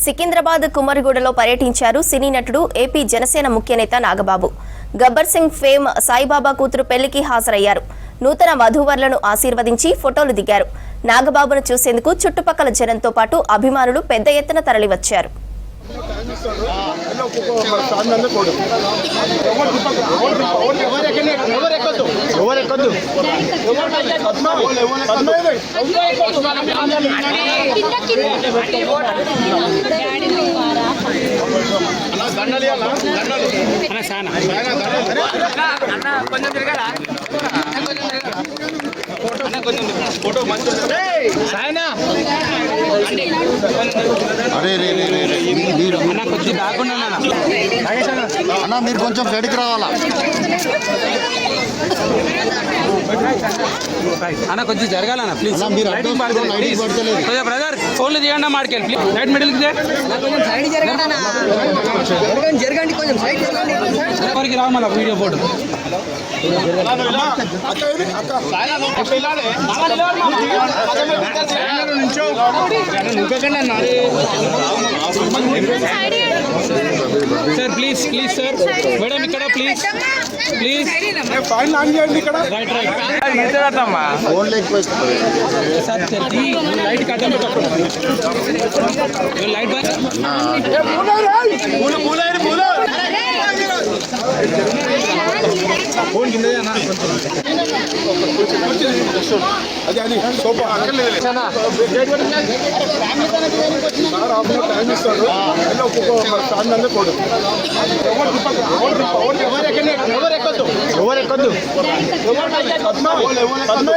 సికింద్రాబాద్ కుమరిగూడలో పర్యటించారు సినీ నటుడు ఏపీ జనసేన ముఖ్య నేత నాగబాబు. గబ్బర్ సింగ్ ఫేమ్ సాయిబాబా కూతురు పెళ్లికి హాజరయ్యారు. నూతన వధూవరులను ఆశీర్వదించి ఫోటోలు దిగారు. నాగబాబును చూసేందుకు చుట్టుపక్కల జనంతో పాటు అభిమానులు పెద్ద ఎత్తున తరలివచ్చారు. అన్నా మీరు కొంచెం సైడ్కి రావాలా అన్న కొంచెం జరగాలన్న ప్లీజ్. బ్రదర్ ఫోన్లు తీయండి మాడికెళ్ళి ప్లీజ్. రైట్ మిడిల్కి ఎవరికి రావు మన video photo. Sir please please sir madam ఇక్కడ please please right right sir light కట్టం లైట్ ఫోన్ కింద అది అది సోఫా టైం ఇస్తాడు ఒక్కొక్క స్టాండ్ అందే కోడు ఎవరు ఎక్కద్దు పద్మ